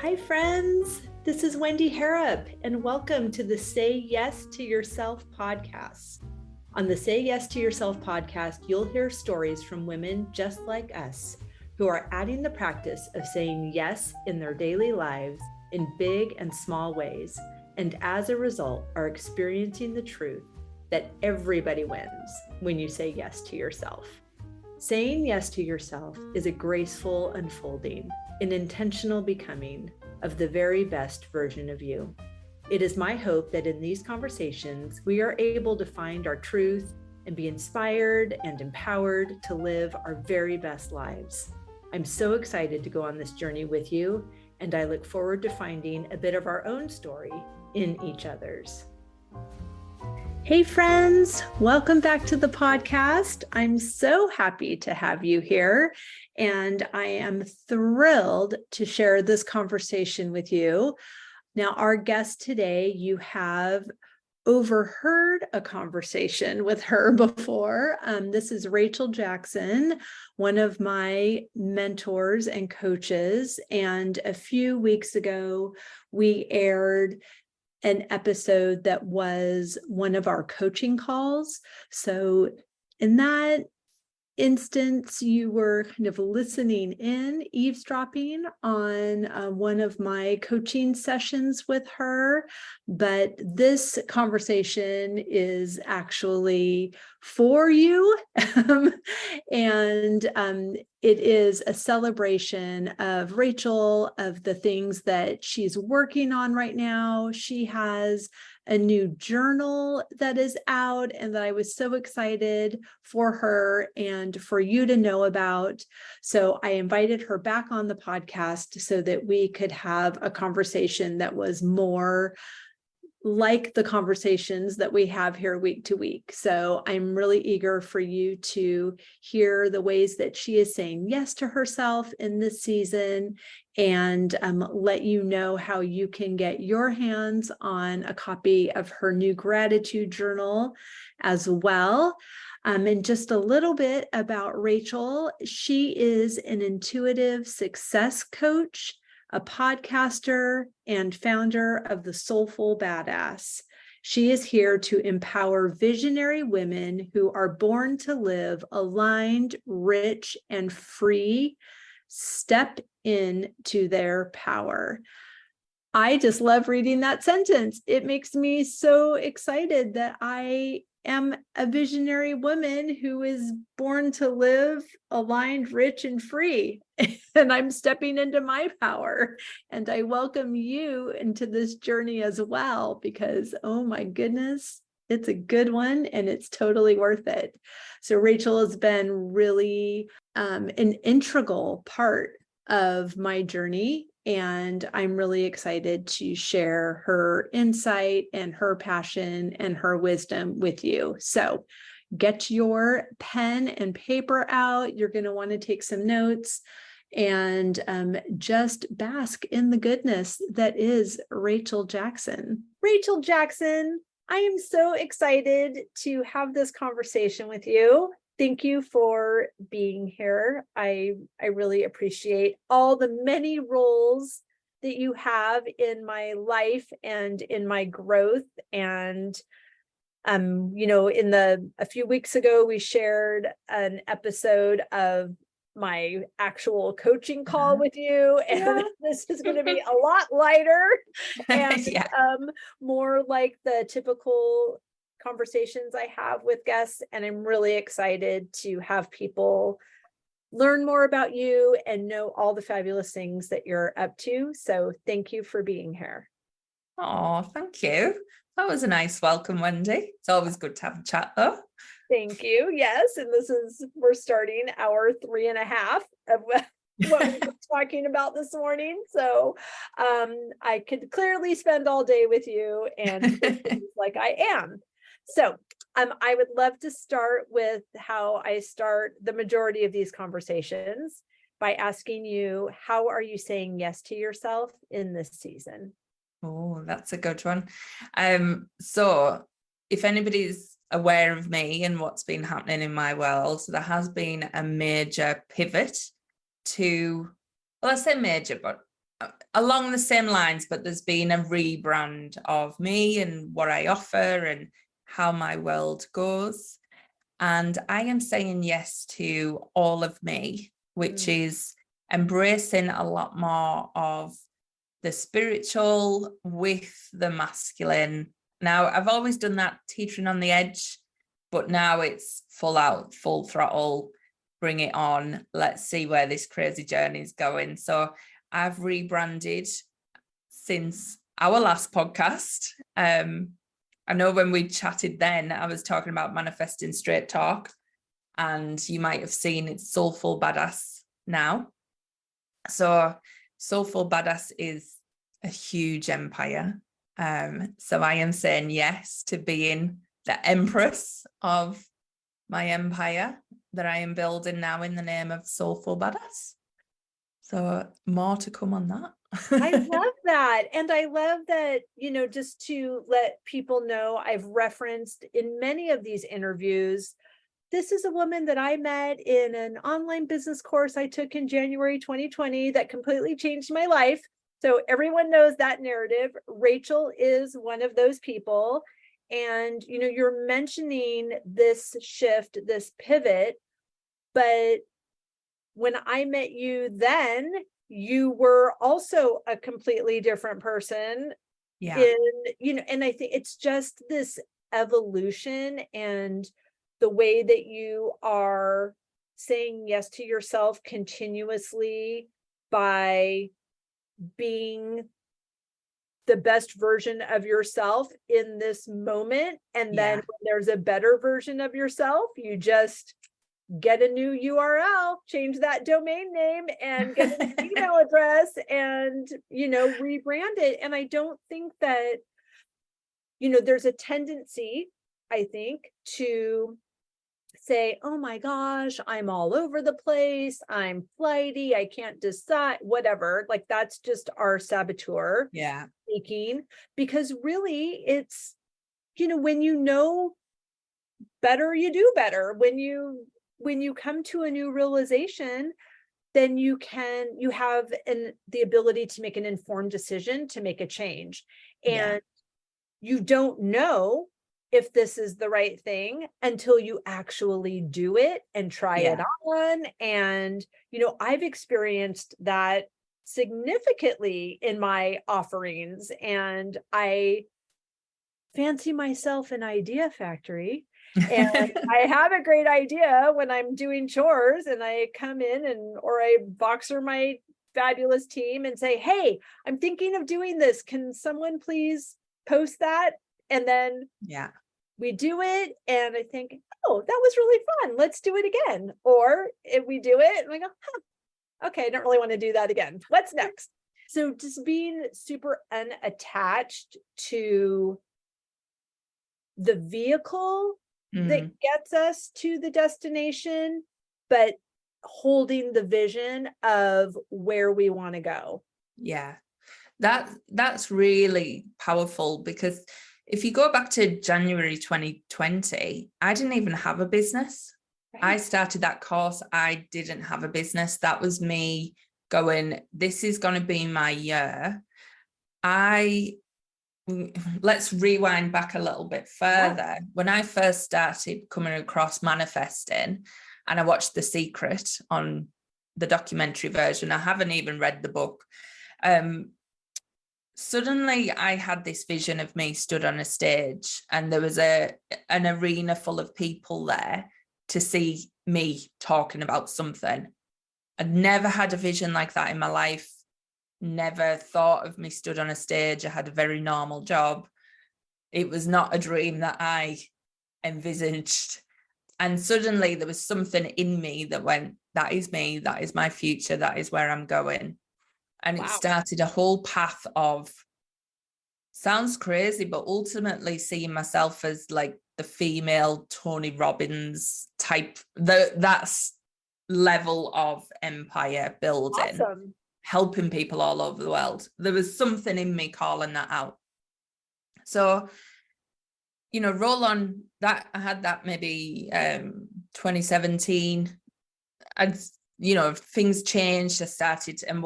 Hi, friends. This is Wendy Harrop, and welcome to the Say Yes to Yourself podcast. On the Say Yes to Yourself podcast, you'll hear stories from women just like us who are adding the practice of saying yes in their daily lives in big and small ways, and as a result, are experiencing the truth that everybody wins when you say yes to yourself. Saying yes to yourself is a graceful unfolding, an intentional becoming of the very best version of you. It is my hope that in these conversations, we are able to find our truth and be inspired and empowered to live our very best lives. I'm so excited to go on this journey with you, and I look forward to finding a bit of our own story in each other's. Hey friends, welcome back to the podcast. I'm so happy to have you here, and I am thrilled to share this conversation with you. Now, our guest today, you have overheard a conversation with her before. This is Rachel Jackson, one of my mentors and coaches, and a few weeks ago, we aired an episode that was one of our coaching calls. So in that instance, you were kind of listening in, eavesdropping on one of my coaching sessions with her. But this conversation is actually for you. And it is a celebration of Rachel, of the things that she's working on right now. She has a new journal that is out and that I was so excited for her and for you to know about. So I invited her back on the podcast so that we could have a conversation that was more like the conversations that we have here week to week. So I'm really eager for you to hear the ways that she is saying yes to herself in this season, and let you know how you can get your hands on a copy of her new gratitude journal as well. And just a little bit about Rachel. She is an intuitive success coach, a podcaster, and founder of the Soulful Badass. She is here to empower visionary women who are born to live aligned, rich, and free. Step into their power. I just love reading that sentence. It makes me so excited that I am a visionary woman who is born to live aligned, rich, and free. And I'm stepping into my power. And I welcome you into this journey as well, because, oh my goodness, it's a good one and it's totally worth it. So Rachel has been really an integral part of my journey. And I'm really excited to share her insight and her passion and her wisdom with you. So get your pen and paper out. You're going to want to take some notes and just bask in the goodness that is Rachel Jackson. Rachel Jackson, I am so excited to have this conversation with you. Thank you for being here. I really appreciate all the many roles that you have in my life and in my growth. And a few weeks ago, we shared an episode of my actual coaching call with you, and this is going to be a lot lighter and more like the typical conversations I have with guests. And I'm really excited to have people learn more about you and know all the fabulous things that you're up to. So thank you for being here. Oh, thank you. That was a nice welcome, Wendy. It's always good to have a chat though. Thank you. Yes. And we're starting our 3.5 of what we were talking about this morning. So I could clearly spend all day with you, and like I am. So I would love to start with how I start the majority of these conversations by asking you, how are you saying yes to yourself in this season? Oh, that's a good one. So if anybody's aware of me and what's been happening in my world, there has been a major pivot to, well, I say major, but along the same lines, but there's been a rebrand of me and what I offer and how my world goes. And I am saying yes to all of me, which is embracing a lot more of the spiritual with the masculine. Now, I've always done that teetering on the edge, but now it's full out, full throttle, bring it on. Let's see where this crazy journey is going. So I've rebranded since our last podcast. I know when we chatted then, I was talking about manifesting straight talk, and you might have seen it's Soulful Badass now. So Soulful Badass is a huge empire. So I am saying yes to being the empress of my empire that I am building now in the name of Soulful Badass. So more to come on that. I love that. And I love that, just to let people know, I've referenced in many of these interviews, this is a woman that I met in an online business course I took in January 2020 that completely changed my life. So everyone knows that narrative. Rachel is one of those people. And, you're mentioning this shift, this pivot, but when I met you then, you were also a completely different person. Yeah. And I think it's just this evolution and the way that you are saying yes to yourself continuously by being the best version of yourself in this moment. And then when there's a better version of yourself, you just get a new URL, change that domain name and get an email address and, rebrand it. And I don't think that, there's a tendency, I think, to say, oh my gosh, I'm all over the place. I'm flighty. I can't decide, whatever. Like that's just our saboteur speaking, because really it's, when you know better, you do better. When you come to a new realization, then you have the ability to make an informed decision to make a change. And you don't know if this is the right thing until you actually do it and try it on. And, I've experienced that significantly in my offerings, and I fancy myself an idea factory. And I have a great idea when I'm doing chores and I come in or I boxer my fabulous team and say, hey, I'm thinking of doing this. Can someone please post that? And then we do it. And I think, oh, that was really fun. Let's do it again. Or if we do it and I go, okay, I don't really want to do that again. What's next? So just being super unattached to the vehicle that gets us to the destination, but holding the vision of where we want to go. Yeah. That's really powerful, because if you go back to January 2020, I didn't even have a business. Right. I started that course. I didn't have a business. That was me going, this is going to be my year. Let's rewind back a little bit further. Yeah. When I first started coming across manifesting, and I watched The Secret on the documentary version, I haven't even read the book. Suddenly I had this vision of me stood on a stage, and there was an arena full of people there to see me talking about something. I'd never had a vision like that in my life. Never thought of me stood on a stage. I had a very normal job. It was not a dream that I envisaged. And suddenly there was something in me that went, that is me, that is my future, that is where I'm going. And it started a whole path of, sounds crazy, but ultimately seeing myself as like the female Tony Robbins type, that's level of empire building. Awesome. Helping people all over the world. There was something in me calling that out. So, roll on that. I had that maybe 2017. Things changed. I started, and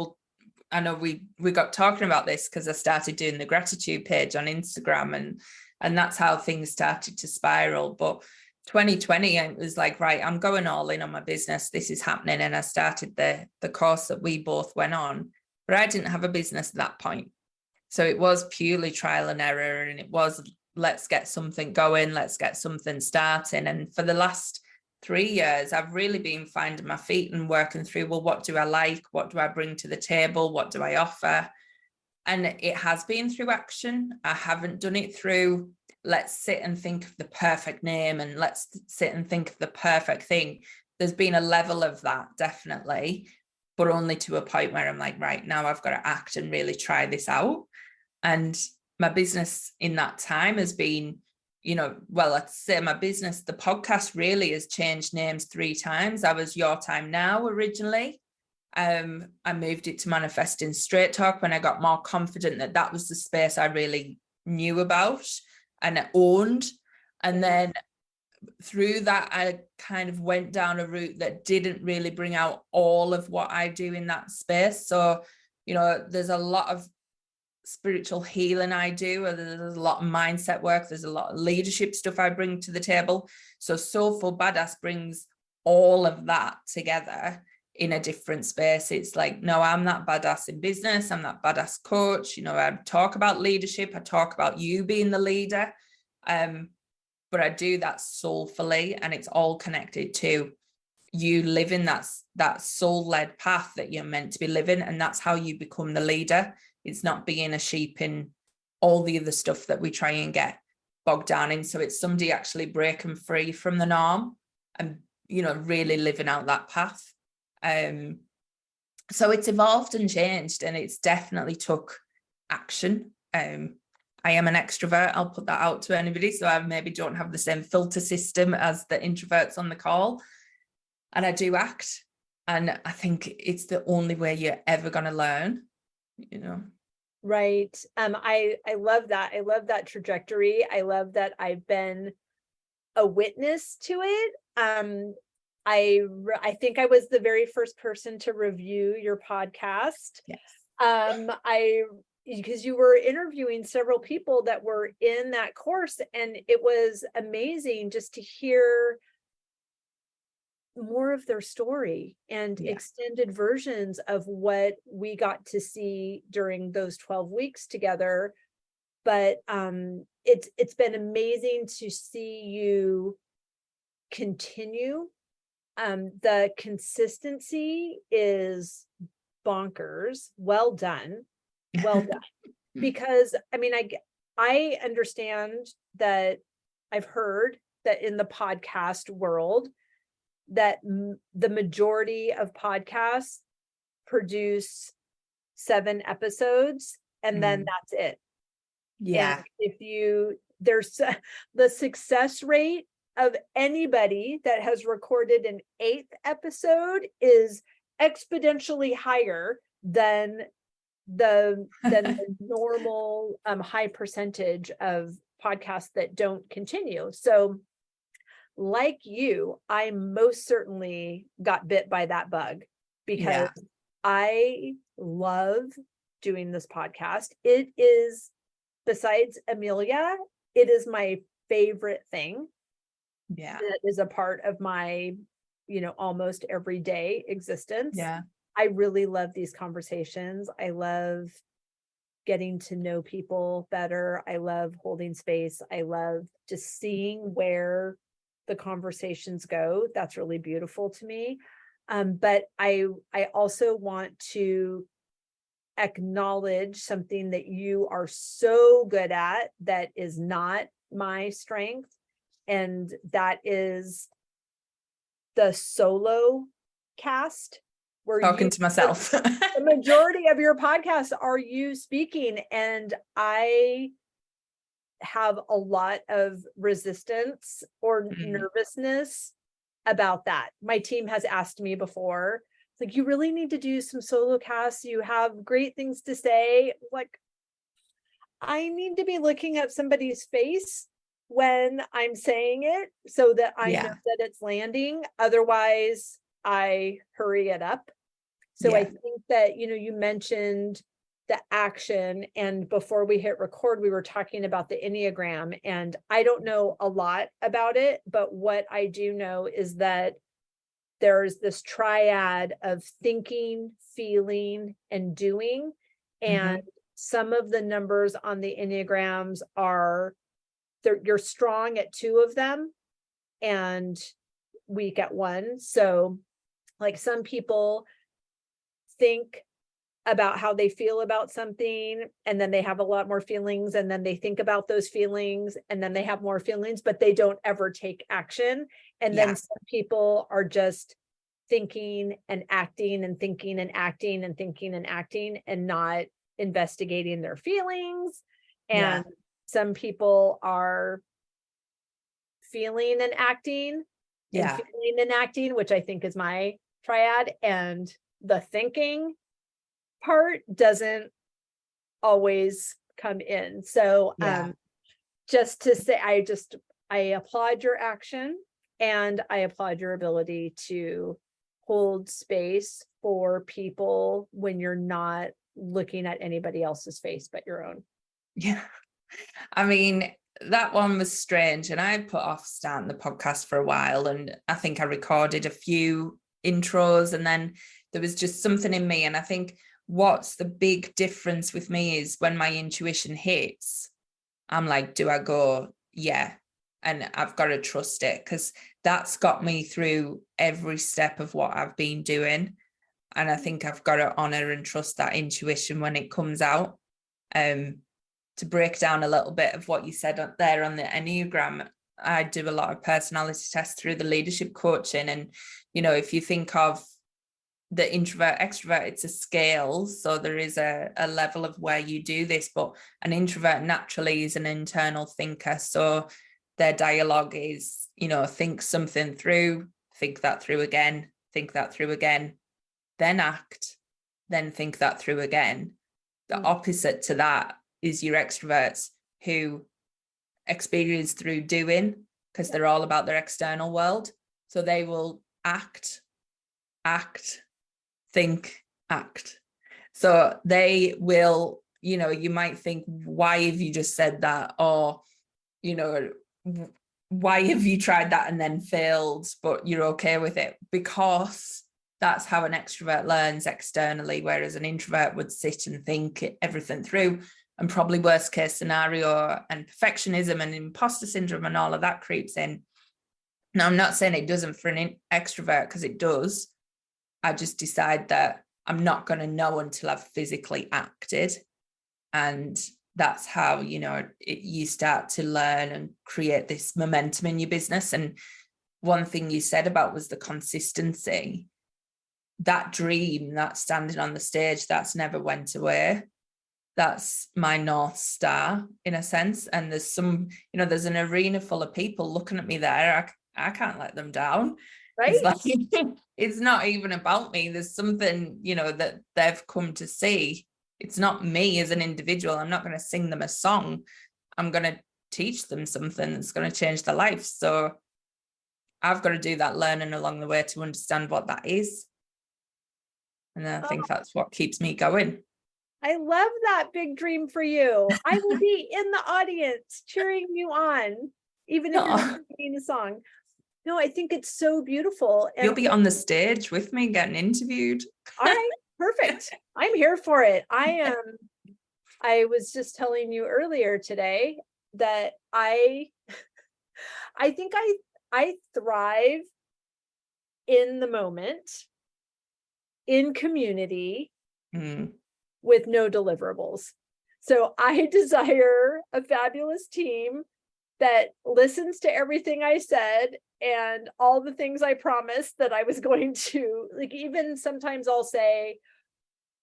I know we got talking about this because I started doing the gratitude page on Instagram, and that's how things started to spiral. But 2020, it was like, right, I'm going all in on my business. This is happening. And I started the course that we both went on, but I didn't have a business at that point. So it was purely trial and error. And it was, let's get something going. Let's get something starting. And for the last 3 years, I've really been finding my feet and working through, well, what do I like? What do I bring to the table? What do I offer? And it has been through action. I haven't done it through, let's sit and think of the perfect name and let's sit and think of the perfect thing. There's been a level of that, definitely, but only to a point where I'm like, right, now I've got to act and really try this out. And my business in that time has been, well, I'd say my business, the podcast really has changed names 3 times. I was Your Time Now originally. I moved it to Manifesting Straight Talk when I got more confident that was the space I really knew about and owned. And then through that, I kind of went down a route that didn't really bring out all of what I do in that space. So, there's a lot of spiritual healing I do, there's a lot of mindset work, there's a lot of leadership stuff I bring to the table. So Soulful Badass brings all of that together in a different space. It's like, no, I'm that badass in business, I'm that badass coach, I talk about leadership, I talk about you being the leader, but I do that soulfully, and it's all connected to you living that soul-led path that you're meant to be living, and that's how you become the leader. It's not being a sheep in all the other stuff that we try and get bogged down in. So it's somebody actually breaking free from the norm and, really living out that path. So it's evolved and changed, and it's definitely took action. I am an extrovert. I'll put that out to anybody. So I maybe don't have the same filter system as the introverts on the call. And I do act. And I think it's the only way you're ever going to learn. Right. I love that. I love that trajectory. I love that I've been a witness to it. I think I was the very first person to review your podcast. Yes. Because you were interviewing several people that were in that course, and it was amazing just to hear more of their story and extended versions of what we got to see during those 12 weeks together. But it's been amazing to see you continue. The consistency is bonkers. Well done. Because I understand that I've heard that in the podcast world that the majority of podcasts produce 7 episodes and then that's it. Yeah. And there's the success rate of anybody that has recorded an 8th episode is exponentially higher than the normal high percentage of podcasts that don't continue. So like you, I most certainly got bit by that bug because I love doing this podcast. It is, besides Amelia, it is my favorite thing. Yeah. That is a part of my, almost everyday existence. Yeah. I really love these conversations. I love getting to know people better. I love holding space. I love just seeing where the conversations go. That's really beautiful to me. But I also want to acknowledge something that you are so good at that is not my strength. And that is the solo cast. Talking to myself. The majority of your podcasts are you speaking, and I have a lot of resistance or nervousness about that. My team has asked me before, like, you really need to do some solo casts. You have great things to say. Like, I need to be looking at somebody's face when I'm saying it so that I know that it's landing. Otherwise, I hurry it up. So I Yeah. think that, you mentioned the action, and before we hit record, we were talking about the Enneagram, and I don't know a lot about it, but what I do know is that there's this triad of thinking, feeling, and doing. And Mhm. some of the numbers on the Enneagrams you're strong at two of them and weak at one. So like some people think about how they feel about something, and then they have a lot more feelings, and then they think about those feelings, and then they have more feelings, but they don't ever take action. And Yeah. then some people are just thinking and acting and thinking and acting and thinking and acting and not investigating their feelings. Yeah. And some people are feeling and acting and Yeah. feeling and acting, which I think is my triad. And the thinking part doesn't always come in. So Yeah. just to say, I applaud your action, and I applaud your ability to hold space for people when you're not looking at anybody else's face but your own. Yeah. I mean, that one was strange, and I had put off starting the podcast for a while, and I think I recorded a few intros, and then there was just something in me. And I think what's the big difference with me is when my intuition hits, I'm like, do I go? Yeah. And I've got to trust it, because that's got me through every step of what I've been doing. And I think I've got to honor and trust that intuition when it comes out. To break down a little bit of what you said there on the Enneagram, I do a lot of personality tests through the leadership coaching. And, if you think of the introvert, extrovert, it's a scale. So there is a level of where you do this, but an introvert naturally is an internal thinker. So their dialogue is, think something through, think that through again, think that through again, then act, then think that through again. The opposite to that is your extroverts, who experience through doing, because they're all about their external world. So they will act, think, act. So they will, you might think, why have you just said that? Or, why have you tried that and then failed, but you're okay with it? Because that's how an extrovert learns externally, whereas an introvert would sit and think everything through. And probably worst case scenario and perfectionism and imposter syndrome and all of that creeps in. Now, I'm not saying it doesn't for an extrovert, because it does. I just decide that I'm not going to know until I've physically acted. And that's how, you start to learn and create this momentum in your business. And one thing you said about was the consistency. That dream, that standing on the stage, that's never went away. That's my North Star in a sense. And there's there's an arena full of people looking at me there. I can't let them down. Right. It's like, it's not even about me. There's something, that they've come to see. It's not me as an individual. I'm not going to sing them a song. I'm going to teach them something that's going to change their life. So I've got to do that learning along the way to understand what that is. And I think that's what keeps me going. I love that big dream for you. I will be in the audience cheering you on, even if you're not singing a song. No, I think it's so beautiful. And you'll be on the stage with me getting interviewed. All right, perfect. I'm here for it. I was just telling you earlier today that I think I thrive in the moment, in community, with no deliverables. So I desire a fabulous team that listens to everything I said and all the things I promised that I was going to. Like, even sometimes I'll say,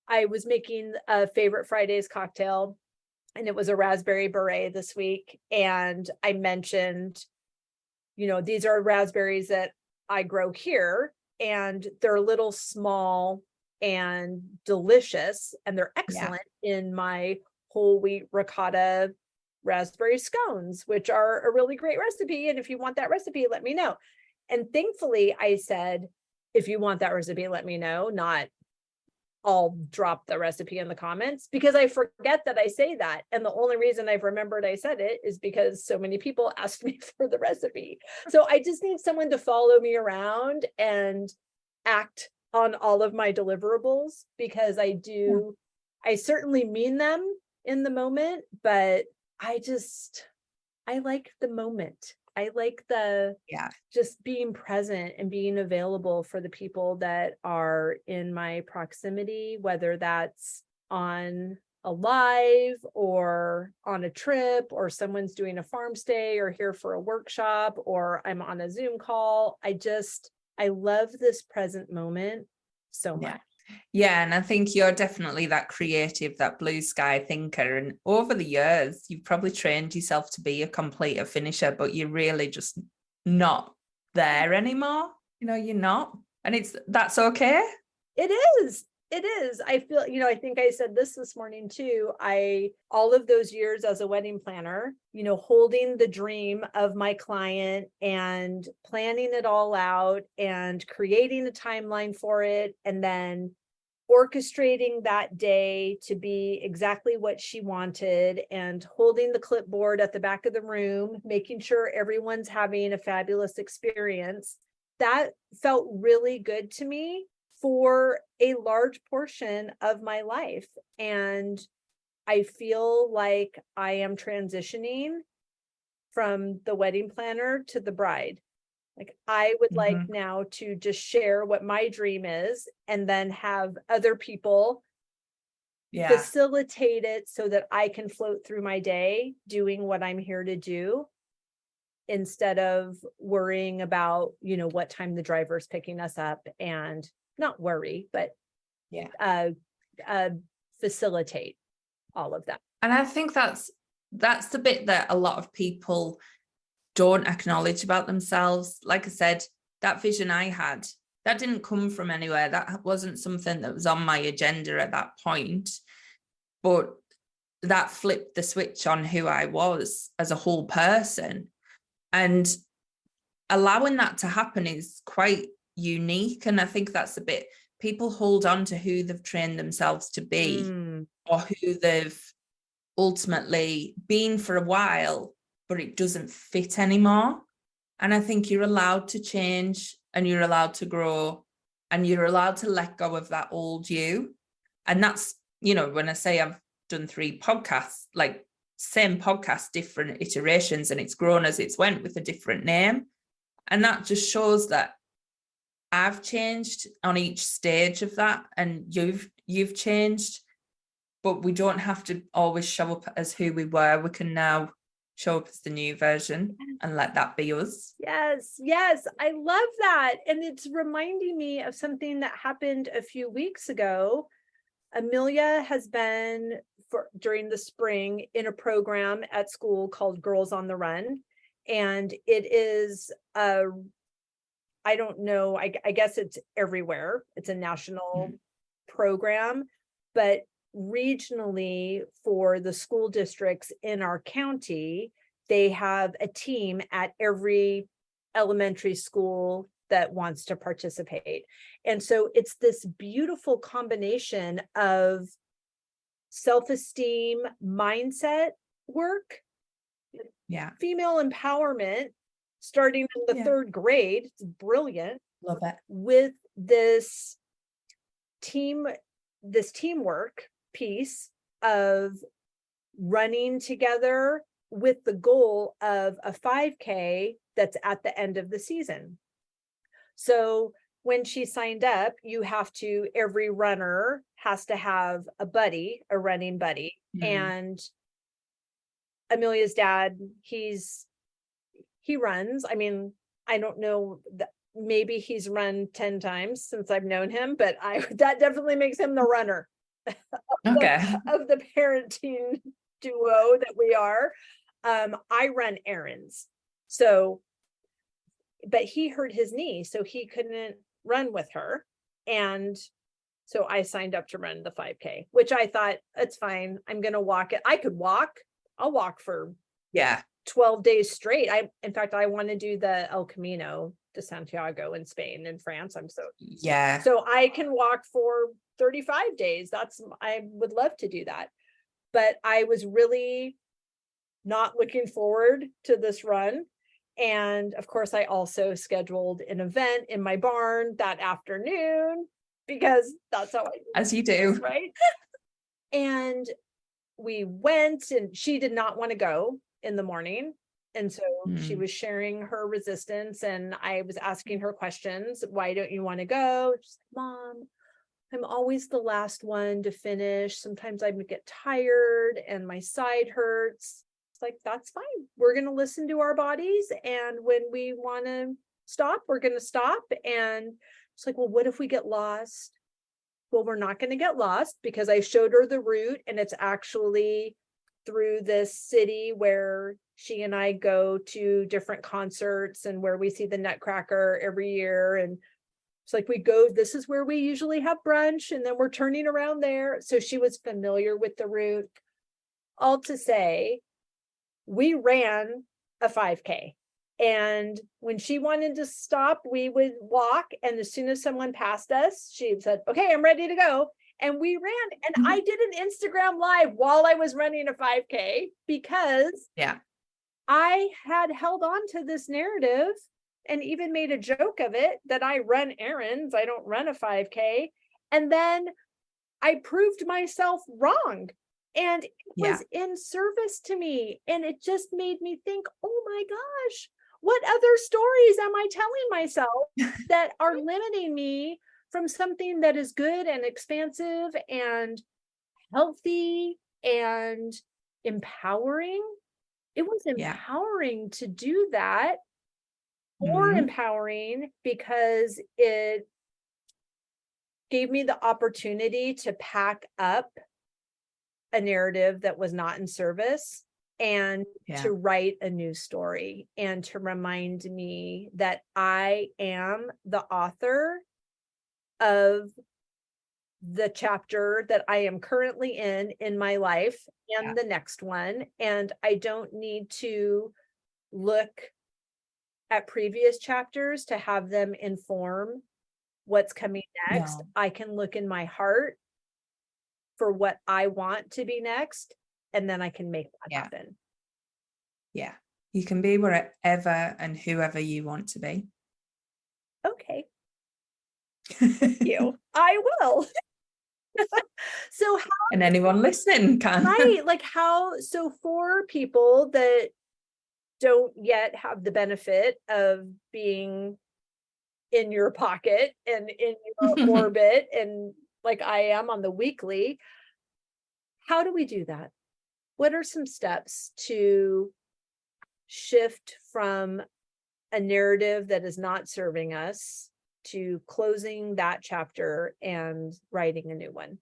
I was making a favorite Fridays cocktail, and it was a raspberry beret this week. And I mentioned, these are raspberries that I grow here, and they're a little small and delicious, and they're excellent in my whole wheat ricotta raspberry scones, which are a really great recipe. And if you want that recipe, let me know. And thankfully I said, if you want that recipe, let me know, not I'll drop the recipe in the comments because I forget that I say that. And the only reason I've remembered I said it is because so many people asked me for the recipe. So I just need someone to follow me around and act on all of my deliverables, because I certainly mean them in the moment, but I like the moment. I like just being present and being available for the people that are in my proximity, whether that's on a live or on a trip, or someone's doing a farm stay or here for a workshop, or I'm on a Zoom call. I love this present moment so much. Yeah, and I think you're definitely that creative, that blue sky thinker. And over the years, you've probably trained yourself to be a completer finisher, but you're really just not there anymore. You're not. And that's okay. It is. It is. I feel, I think I said this morning too. All of those years as a wedding planner, holding the dream of my client and planning it all out and creating a timeline for it, and then orchestrating that day to be exactly what she wanted, and holding the clipboard at the back of the room, making sure everyone's having a fabulous experience. That felt really good to me for a large portion of my life. And I feel like I am transitioning from the wedding planner to the bride. Like, I would like now to just share what my dream is, and then have other people facilitate it so that I can float through my day doing what I'm here to do, instead of worrying about, what time the driver's picking us up, and not worry, but facilitate all of that. And I think that's the bit that a lot of people don't acknowledge about themselves. Like I said, that vision I had, that didn't come from anywhere. That wasn't something that was on my agenda at that point, but that flipped the switch on who I was as a whole person. And allowing that to happen is quite unique. And I think that's a bit, people hold on to who they've trained themselves to be, or who they've ultimately been for a while, but it doesn't fit anymore. And I think you're allowed to change, and you're allowed to grow, and you're allowed to let go of that old you. And that's, when I say I've done 3 podcasts, like same podcast, different iterations, and it's grown as it's went with a different name. And that just shows that I've changed on each stage of that, and you've changed, but we don't have to always show up as who we were. We can now show up as the new version and let that be us. Yes, I love that. And it's reminding me of something that happened a few weeks ago. Amelia has been during the spring in a program at school called Girls on the Run. And it is I don't know, I guess it's everywhere. It's a national program, but regionally for the school districts in our county, they have a team at every elementary school that wants to participate. And so it's this beautiful combination of self-esteem, mindset work, female empowerment, starting in the 3rd grade. It's brilliant. Love it. With this teamwork piece of running together with the goal of a 5K that's at the end of the season. So when she signed up, every runner has to have a running buddy. And Amelia's dad, he runs. I mean, I don't know, maybe he's run 10 times since I've known him, but that definitely makes him the runner of the parenting duo that we are. I run errands. So, but he hurt his knee, so he couldn't run with her. And so I signed up to run the 5K, which I thought, it's fine. I'm going to walk it. I could walk. I'll walk for 12 days straight. In fact, I want to do the El Camino to Santiago in Spain and France. Yeah. So I can walk for 35 days. I would love to do that. But I was really not looking forward to this run. And of course, I also scheduled an event in my barn that afternoon because that's how I do As you do. this, right? And we went, and she did not want to go in the morning. And so she was sharing her resistance, and I was asking her questions. Why don't you want to go? She's like, Mom, I'm always the last one to finish. Sometimes I get tired and my side hurts. It's like, that's fine. We're going to listen to our bodies. And when we want to stop, we're going to stop. And it's like, well, what if we get lost? Well, we're not going to get lost because I showed her the route, and it's actually through this city where she and I go to different concerts and where we see the Nutcracker every year. And it's like, we go, this is where we usually have brunch, and then we're turning around there. So she was familiar with the route. All to say, we ran a 5K. And when she wanted to stop, we would walk. And as soon as someone passed us, she said, okay, I'm ready to go. And we ran. And I did an Instagram live while I was running a 5K because I had held on to this narrative and even made a joke of it that I run errands. I don't run a 5K. And then I proved myself wrong. And it was in service to me. And it just made me think, oh my gosh, what other stories am I telling myself that are limiting me from something that is good and expansive and healthy and empowering? It was empowering to do that, more empowering because it gave me the opportunity to pack up a narrative that was not in service and to write a new story and to remind me that I am the author of the chapter that I am currently in my life and the next one. And I don't need to look at previous chapters to have them inform what's coming next. I can look in my heart for what I want to be next, and then I can make that happen. Yeah. You can be wherever and whoever you want to be. Okay. Thank you. I will. So how, and anyone listening can. Right. Like so for people that don't yet have the benefit of being in your pocket and in your orbit and like I am on the weekly, how do we do that? What are some steps to shift from a narrative that is not serving us to closing that chapter and writing a new one?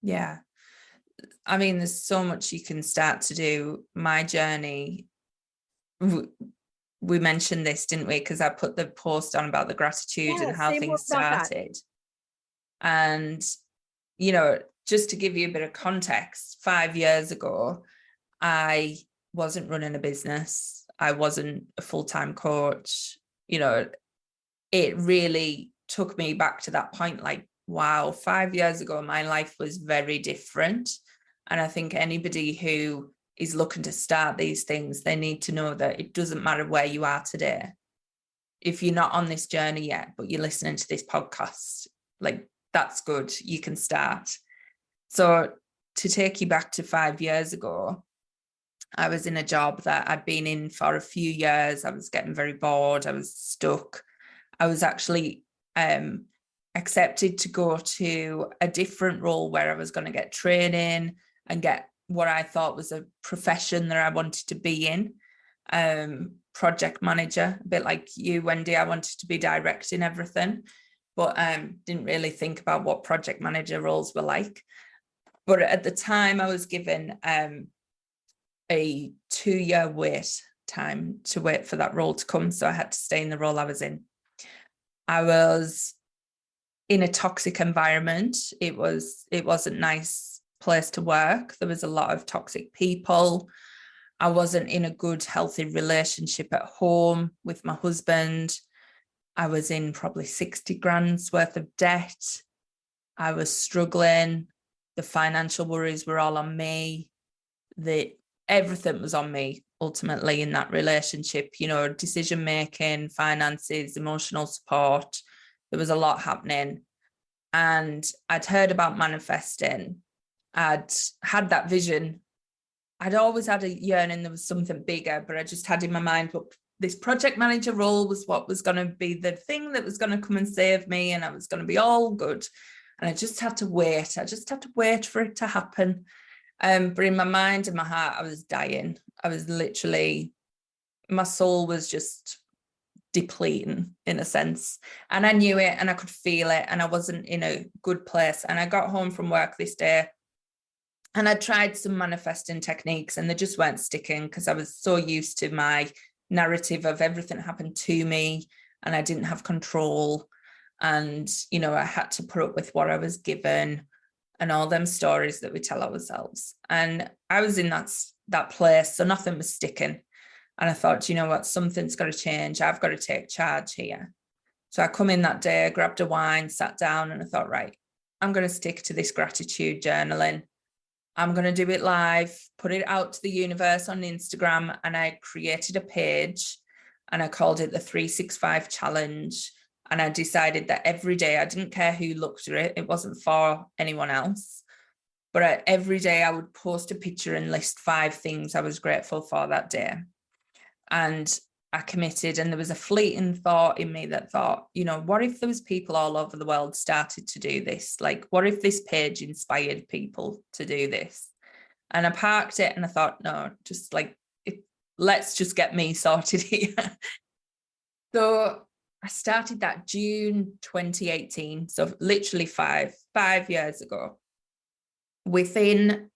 Yeah. I mean, there's so much you can start to do. My journey, we mentioned this, didn't we? Because I put the post on about the gratitude and how things started. And, you know, just to give you a bit of context, 5 years ago, I wasn't running a business. I wasn't a full-time coach. You know, it really took me back to that point, like, wow, 5 years ago, my life was very different. And I think anybody who is looking to start these things, they need to know that it doesn't matter where you are today. If you're not on this journey yet, but you're listening to this podcast, like, that's good. You can start. So to take you back to 5 years ago, I was in a job that I'd been in for a few years. I was getting very bored. I was stuck. I was actually accepted to go to a different role where I was going to get training and get what I thought was a profession that I wanted to be in. Project manager, a bit like you, Wendy. I wanted to be directing everything, but didn't really think about what project manager roles were like. But at the time I was given a 2-year wait time to wait for that role to come. So I had to stay in the role I was in. I was in a toxic environment. It wasn't a nice place to work. There was a lot of toxic people. I wasn't in a good, healthy relationship at home with my husband. I was in probably 60 grand's worth of debt. I was struggling. The financial worries were all on me. Everything was on me ultimately in that relationship, you know, decision making, finances, emotional support. There was a lot happening. And I'd heard about manifesting. I'd had that vision. I'd always had a yearning there was something bigger, but I just had in my mind, look, this project manager role was what was going to be the thing that was going to come and save me, and I was going to be all good. And I just had to wait. I just had to wait for it to happen. But in my mind and my heart, I was dying. I was literally, my soul was just depleting in a sense. And I knew it and I could feel it, and I wasn't in a good place. And I got home from work this day and I tried some manifesting techniques and they just weren't sticking, because I was so used to my narrative of everything happened to me and I didn't have control. And, you know, I had to put up with what I was given and all them stories that we tell ourselves. And I was in that place, so nothing was sticking. And I thought, you know what, something's got to change. I've got to take charge here. So I come in that day, grabbed a wine, sat down, and I thought, right, I'm going to stick to this gratitude journaling. I'm going to do it live, put it out to the universe on Instagram. And I created a page and I called it the 365 challenge. And I decided that every day, I didn't care who looked at it. It wasn't for anyone else. But every day I would post a picture and list 5 things I was grateful for that day. And I committed, and there was a fleeting thought in me that thought, you know, what if there was people all over the world started to do this? Like, what if this page inspired people to do this? And I parked it and I thought, no, just like, let's just get me sorted here. So I started that June 2018. So literally five years ago. Within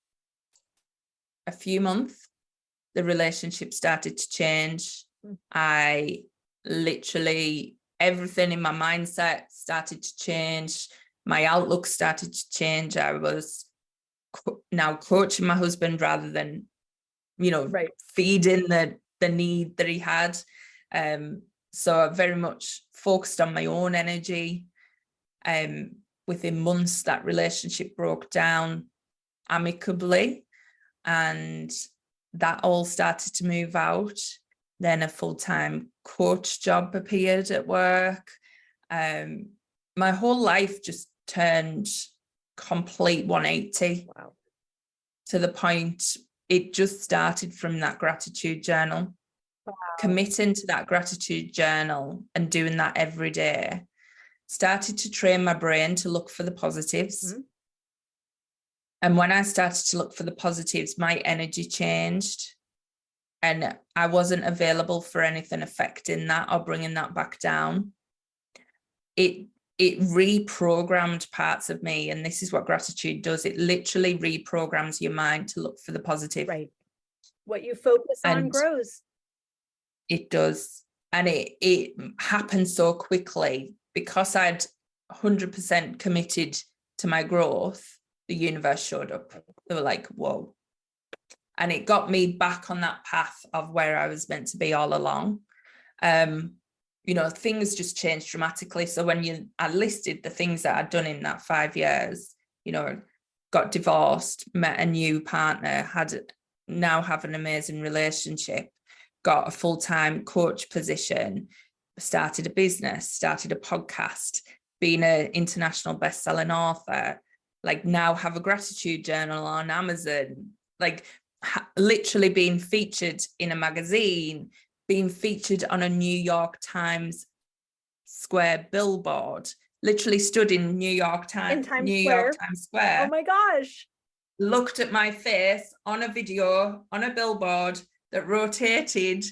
a few months, the relationship started to change. I literally, everything in my mindset started to change. My outlook started to change. I was now coaching my husband rather than, you know, feeding the need that he had. So I very much focused on my own energy. Within months, that relationship broke down amicably, and that all started to move out. Then a full-time coach job appeared at work. My whole life just turned complete 180. Wow. To the point, it just started from that gratitude journal. Wow. Committing to that gratitude journal and doing that every day started to train my brain to look for the positives. Mm-hmm. And when I started to look for the positives, my energy changed, and I wasn't available for anything affecting that or bringing that back down. It reprogrammed parts of me, and this is what gratitude does. It literally reprograms your mind to look for the positive. Right. What you focus on grows. It does. And it happened so quickly because I'd 100% committed to my growth. The universe showed up. They were like, whoa. And it got me back on that path of where I was meant to be all along. You know, things just changed dramatically. So when I listed the things that I'd done in that 5 years, you know, got divorced, met a new partner, now have an amazing relationship, got a full-time coach position, started a business, started a podcast, been an international best-selling author, like now have a gratitude journal on Amazon, like literally being featured in a magazine, being featured on a New York Times Square billboard, literally stood in New York Times Square. Oh my gosh. Looked at my face on a video, on a billboard that rotated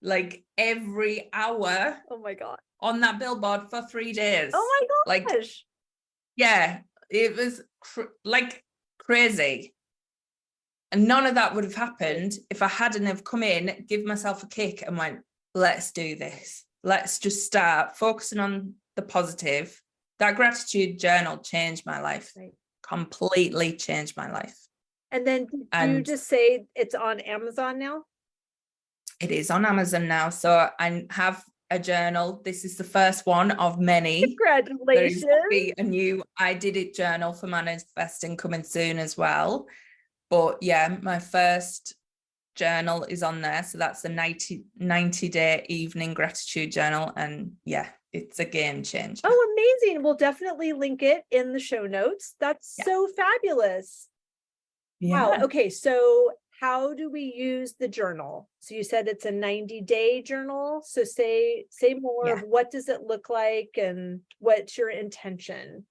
like every hour. Oh my God. On that billboard for 3 days. Oh my gosh. Like, yeah, it was like crazy. And none of that would have happened if I hadn't have come in, give myself a kick and went, let's do this. Let's just start focusing on the positive. That gratitude journal changed my life. Right. Completely changed my life. And then did you And just say it's on Amazon now? it is on Amazon now. So I have a journal. This is the first one of many. There is Congratulations. going to be a new I Did It journal for manifesting coming soon as well. But yeah, my first journal is on there. So that's the 90-day evening gratitude journal. And yeah, it's a game changer. Oh, amazing. We'll definitely link it in the show notes. That's so fabulous. Yeah. Wow. Okay. So how do we use the journal? So you said it's a 90-day journal. So say more of what does it look like and what's your intention?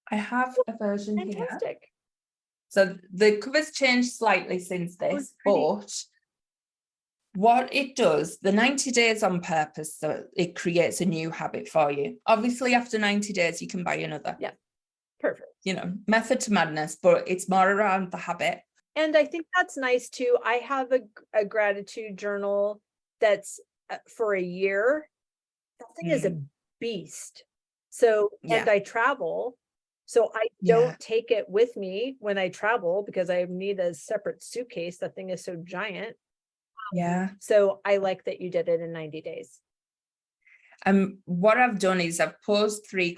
I have a version here. Fantastic. So the cover's changed slightly since this, but what it does, the 90 days on purpose, so it creates a new habit for you. Obviously, after 90 days, you can buy another. Yeah, perfect. You know, method to madness, but it's more around the habit. And I think that's nice too. I have a gratitude journal that's for a year. That thing is a beast. So, and I travel. So I don't take it with me when I travel because I need a separate suitcase. That thing is so giant. Yeah. So I like that you did it in 90 days. What I've done is I've posed 4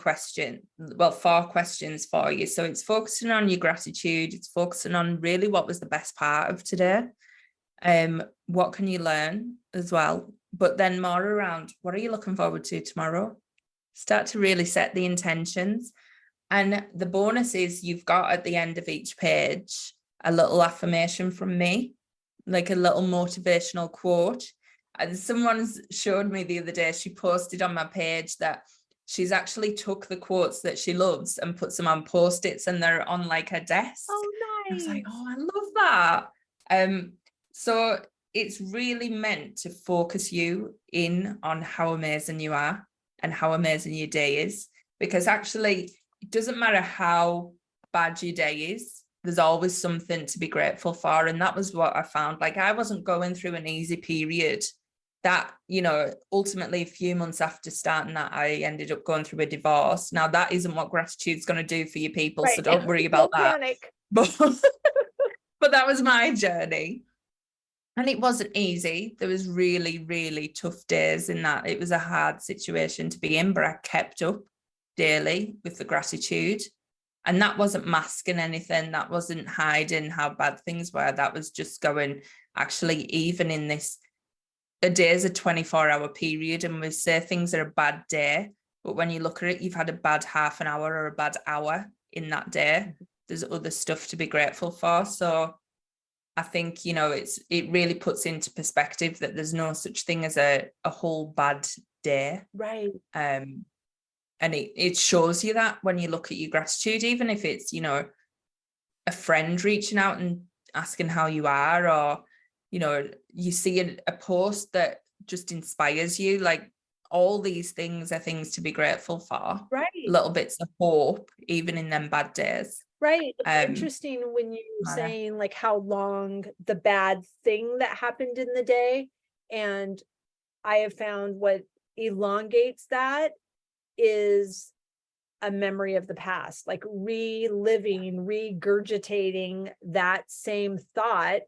questions for you. So it's focusing on your gratitude. It's focusing on really what was the best part of today. What can you learn as well? But then more around what are you looking forward to tomorrow? Start to really set the intentions. And the bonus is you've got at the end of each page a little affirmation from me, like a little motivational quote. And someone's showed me the other day, she posted on my page that she's actually took the quotes that she loves and puts them on Post-its and they're on like her desk. Oh, nice. I was like, oh, I love that. So it's really meant to focus you in on how amazing you are and how amazing your day is, because actually it doesn't matter how bad your day is, there's always something to be grateful for. And that was what I found. Like I wasn't going through an easy period. That, you know, ultimately a few months after starting that, I ended up going through a divorce. Now that isn't what gratitude's going to do for you people. Right. So don't worry about that. Panic. But that was my journey. And it wasn't easy. There was really, really tough days in that. It was a hard situation to be in, but I kept up daily with the gratitude. And that wasn't masking anything. That wasn't hiding how bad things were. That was just going, actually, even in this, a day is a 24-hour period, and we say things are a bad day, but when you look at it, you've had a bad half an hour or a bad hour in that day. There's other stuff to be grateful for. So I think, you know, it really puts into perspective that there's no such thing as a whole bad day. Right. And it shows you that when you look at your gratitude, even if it's, you know, a friend reaching out and asking how you are, or, you know, you see a post that just inspires you, like all these things are things to be grateful for. Right. Little bits of hope, even in them bad days. Right. It's interesting when you're saying like how long the bad thing that happened in the day. And I have found what elongates that is a memory of the past, like reliving, regurgitating that same thought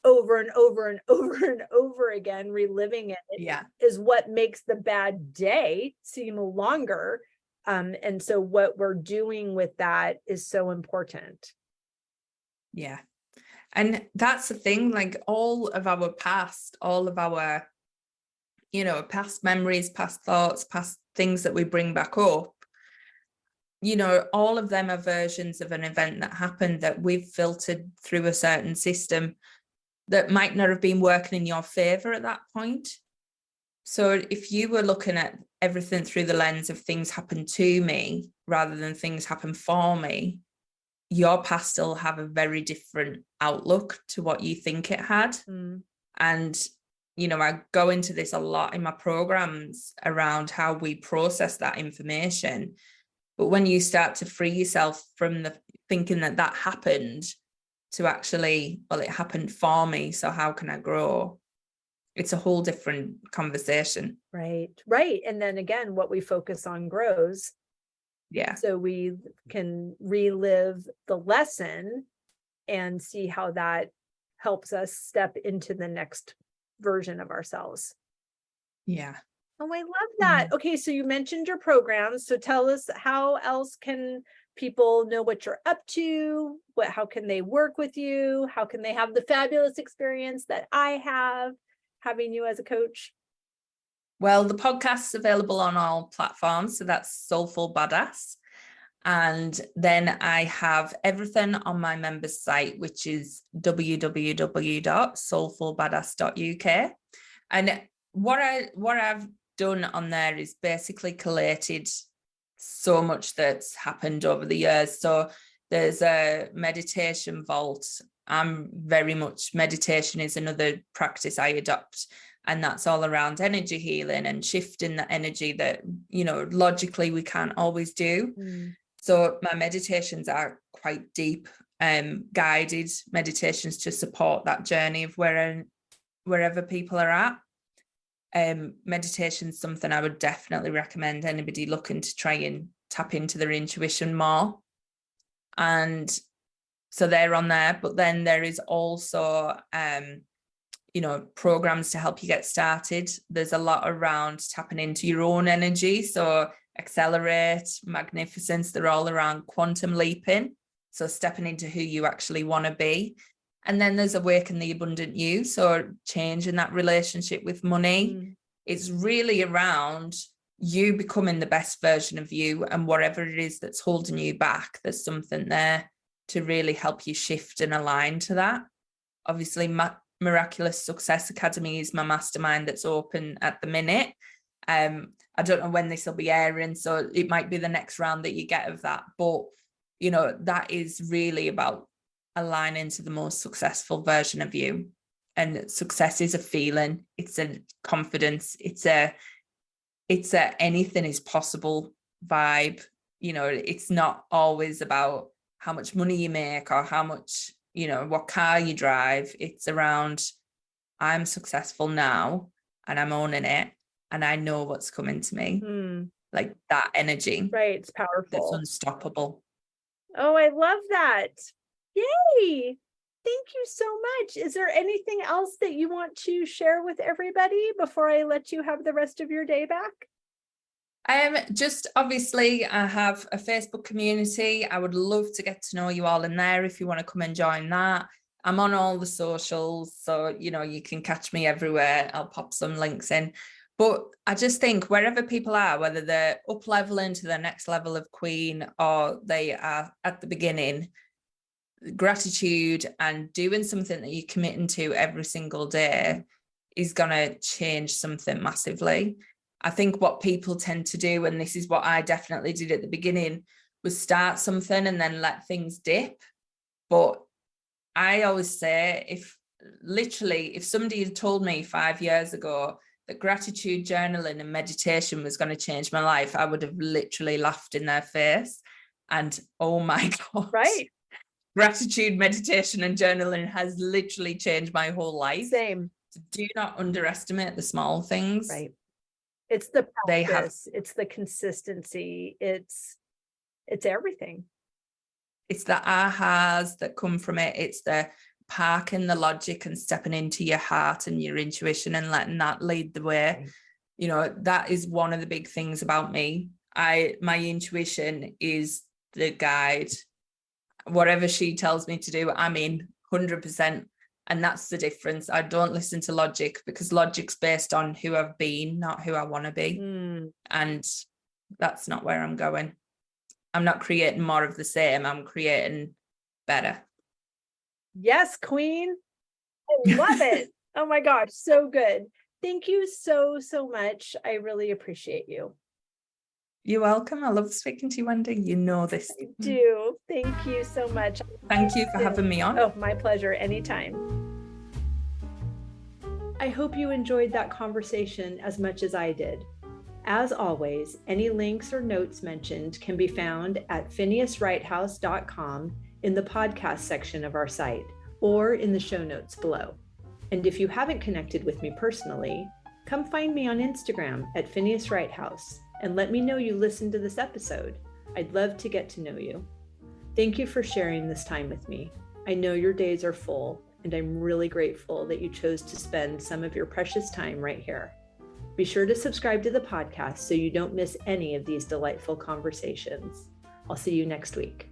over and over and over and over again, reliving it is what makes the bad day seem longer. And so what we're doing with that is so important. Yeah. And that's the thing, like all of our past, all of our, you know, past memories, past thoughts, past things that we bring back up, you know, all of them are versions of an event that happened that we've filtered through a certain system that might not have been working in your favor at that point. So if you were looking at everything through the lens of things happen to me rather than things happen for me, your past will have a very different outlook to what you think it had. And, you know, I go into this a lot in my programs around how we process that information. But when you start to free yourself from the thinking that that happened to actually, well, it happened for me, so how can I grow? It's a whole different conversation. Right, right. And then again, what we focus on grows. Yeah. So we can relive the lesson and see how that helps us step into the next version of ourselves. Yeah. Oh, I love that. Okay, so you mentioned your programs. So tell us, how else can people know what you're up to? How can they work with you? How can they have the fabulous experience that I have having you as a coach? Well, the podcast's available on all platforms. So that's Soulful Badass. And then I have everything on my members site, which is www.soulfulbadass.uk. And what I've done on there is basically collated so much that's happened over the years. So there's a meditation vault. I'm very much, meditation is another practice I adopt. And that's all around energy healing and shifting the energy that, logically we can't always do. So my meditations are quite deep, guided meditations to support that journey of wherever people are at. Meditation is something I would definitely recommend anybody looking to try and tap into their intuition more. And so they're on there, but then there is also, programs to help you get started. There's a lot around tapping into your own energy. So Accelerate, Magnificence, they're all around quantum leaping. So stepping into who you actually want to be. And then there's Awaken the Abundant You. So changing that relationship with money. It's really around you becoming the best version of you, and whatever it is that's holding you back, there's something there to really help you shift and align to that. Obviously, Miraculous Success Academy is my mastermind that's open at the minute. I don't know when this will be airing, so it might be the next round that you get of that. But, that is really about aligning to the most successful version of you. And success is a feeling, it's a confidence, it's a anything is possible vibe. It's not always about how much money you make or how much, what car you drive. It's around, I'm successful now and I'm owning it and I know what's coming to me. Like that energy. Right. It's powerful. That's unstoppable. Oh, I love that. Yay. Thank you so much. Is there anything else that you want to share with everybody before I let you have the rest of your day back? Just obviously I have a Facebook community. I would love to get to know you all in there if you want to come and join that. I'm on all the socials, so you can catch me everywhere. I'll pop some links in. But I just think wherever people are, whether they're up leveling to the next level of queen or they are at the beginning, gratitude and doing something that you're committing to every single day is going to change something massively. I think what people tend to do, and this is what I definitely did at the beginning, was start something and then let things dip. But I always say, if somebody had told me 5 years ago that gratitude journaling and meditation was going to change my life, I would have literally laughed in their face. And oh my God. Right. Gratitude, meditation and journaling has literally changed my whole life. Same. So do not underestimate the small things. Right. It's the practice, it's the consistency, it's everything. It's the ahas that come from it. It's the parking the logic and stepping into your heart and your intuition and letting that lead the way. Right. That is one of the big things about me. My intuition is the guide. Whatever she tells me to do, I'm in 100%. And that's the difference. I don't listen to logic because logic's based on who I've been, not who I want to be. And that's not where I'm going. I'm not creating more of the same. I'm creating better. Yes, queen. I love it. Oh my gosh, so good. Thank you so much. I really appreciate you. You're welcome. I love speaking to you, Wendy. You know this. I do. Thank you so much. Thank you for having me on. Oh, my pleasure. Anytime. I hope you enjoyed that conversation as much as I did. As always, any links or notes mentioned can be found at phineaswrighthouse.com in the podcast section of our site or in the show notes below. And if you haven't connected with me personally, come find me on Instagram at Phineas Wright House and let me know you listened to this episode. I'd love to get to know you. Thank you for sharing this time with me. I know your days are full, and I'm really grateful that you chose to spend some of your precious time right here. Be sure to subscribe to the podcast so you don't miss any of these delightful conversations. I'll see you next week.